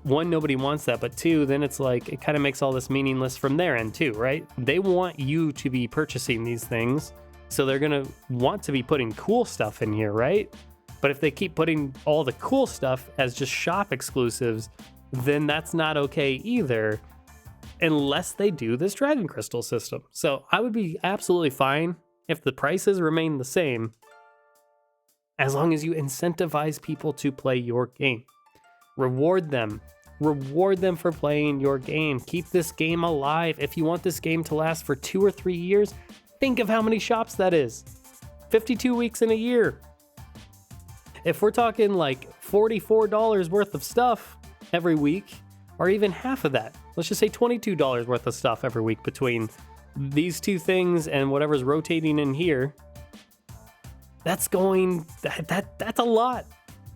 one, nobody wants that, but two, then it's like it kind of makes all this meaningless from their end too, right? They want you to be purchasing these things, so they're gonna want to be putting cool stuff in here, right? But if they keep putting all the cool stuff as just shop exclusives, then that's not okay either, unless they do this dragon crystal system. So I would be absolutely fine if the prices remain the same, as long as you incentivize people to play your game. Reward them for playing your game. Keep this game alive. If you want this game to last for 2 or 3 years, think of how many shops that is. 52 weeks in a year. If we're talking like $44 worth of stuff every week, or even half of that, let's just say $22 worth of stuff every week between these two things and whatever's rotating in here, that's a lot.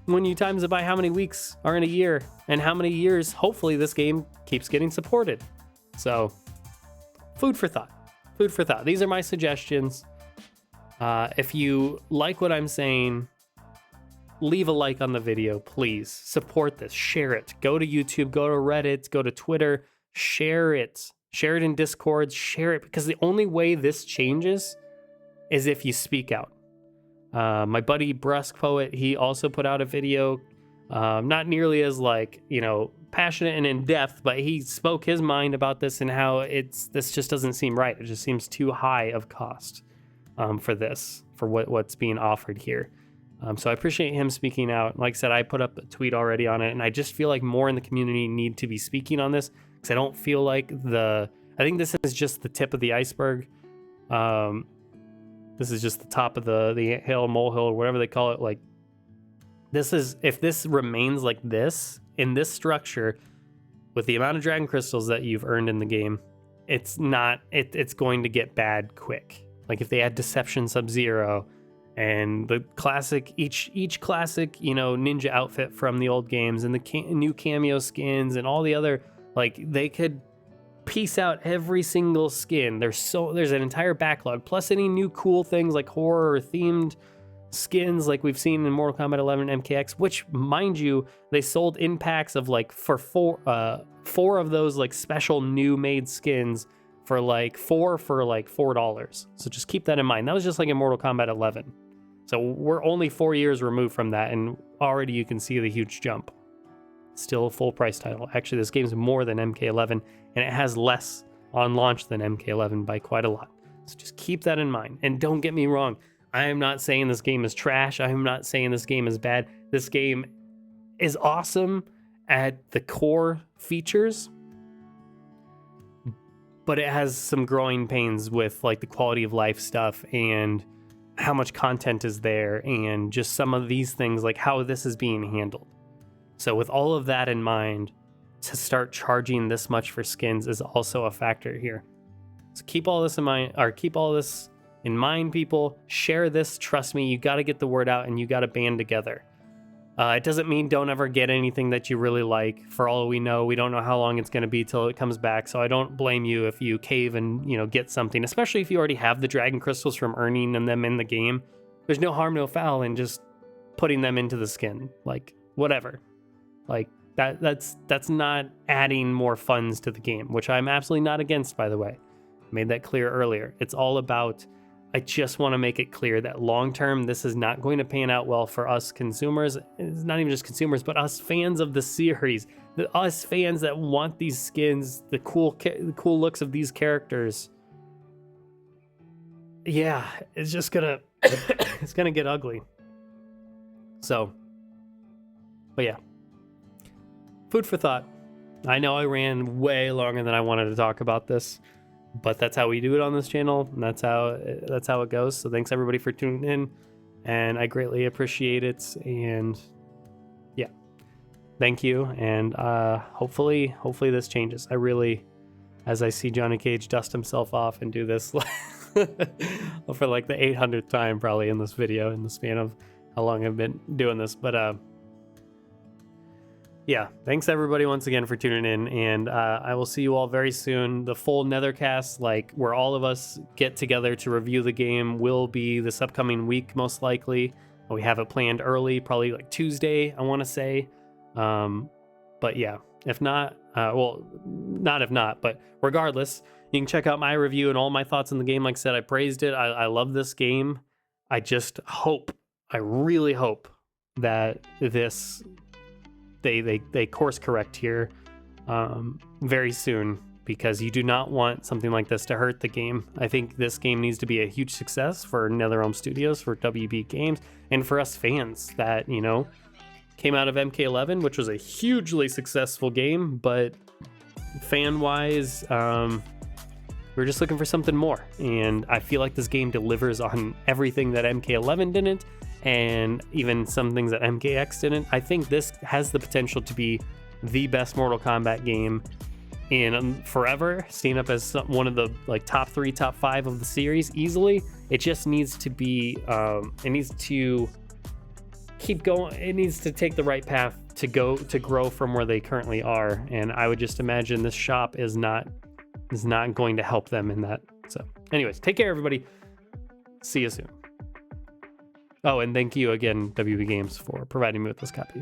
When you times it by how many weeks are in a year and how many years, hopefully this game keeps getting supported. So food for thought. These are my suggestions. If you like what I'm saying, leave a like on the video, please. Support this, share it. Go to YouTube, go to Reddit, go to Twitter, share it. Share it in Discord, share it, because the only way this changes is if you speak out. My buddy Brusque Poet, he also put out a video, not nearly as passionate and in depth, but he spoke his mind about this and how this just doesn't seem right. It just seems too high of cost for what's being offered here. So I appreciate him speaking out. Like I said, I put up a tweet already on it, and I just feel like more in the community need to be speaking on this, because I don't feel like I think this is just the tip of the iceberg. This is just the top of the hill, molehill, or whatever they call it. Like, if this remains like this, in this structure, with the amount of dragon crystals that you've earned in the game, it's going to get bad quick. Like if they add Deception Sub-Zero and the classic, each classic, ninja outfit from the old games, and the new cameo skins and all the other, like, they could piece out every single skin. There's an entire backlog, plus any new cool things like horror themed skins like we've seen in Mortal Kombat 11 MKX, which, mind you, they sold in packs of like for four of those like special new made skins for like $4. So just keep that in mind. That was just like in Mortal Kombat 11. So we're only 4 years removed from that, and already you can see the huge jump. Still a full price title. Actually, this game's more than MK11, and it has less on launch than MK11 by quite a lot. So just keep that in mind. And don't get me wrong, I am not saying this game is trash. I am not saying this game is bad. This game is awesome at the core features, but it has some growing pains with like the quality of life stuff and how much content is there, and just some of these things, like how this is being handled. So with all of that in mind, to start charging this much for skins is also a factor here. So keep all this in mind, people. Share this. Trust me, you got to get the word out, and you got to band together. It doesn't mean don't ever get anything that you really like. For all we know, we don't know how long it's going to be till it comes back. So I don't blame you if you cave and get something, especially if you already have the dragon crystals from earning them in the game. There's no harm, no foul in just putting them into the skin. Like, whatever. Like, that's not adding more funds to the game, which I'm absolutely not against, by the way. I made that clear earlier. It's all about I just want to make it clear that long term, this is not going to pan out well for us consumers. It's not even just consumers, but us fans of the series, us fans that want these skins, the cool looks of these characters. Yeah, it's just gonna it's gonna get ugly. So, but yeah, food for thought. I know I ran way longer than I wanted to talk about this, but that's how we do it on this channel, and that's how it goes. So thanks everybody for tuning in, and I greatly appreciate it. And yeah, thank you. And hopefully this changes. I really, as I see Johnny Cage dust himself off and do this for like the 800th time probably in this video, in the span of how long I've been doing this. But yeah, thanks everybody once again for tuning in, and I will see you all very soon. The full NetherKast, like where all of us get together to review the game, will be this upcoming week most likely. We have it planned early, probably like Tuesday, I want to say. But yeah, if not, well, not if not, but regardless, you can check out my review and all my thoughts on the game. Like I said, I praised it. I love this game. I just hope, I really hope that they course correct here very soon, because you do not want something like this to hurt the game. I think this game needs to be a huge success for NetherRealm Studios, for WB Games, and for us fans that, you know, came out of MK11, which was a hugely successful game, but fan-wise, we're just looking for something more. And I feel like this game delivers on everything that MK11 didn't, and even some things that MKX didn't. I think this has the potential to be the best Mortal Kombat game in forever, staying up as one of the like top 3, top 5 of the series easily. It just needs to be, it needs to keep going. It needs to take the right path to grow from where they currently are. And I would just imagine this shop is not going to help them in that. So anyways, take care everybody. See you soon. Oh, and thank you again, WB Games, for providing me with this copy.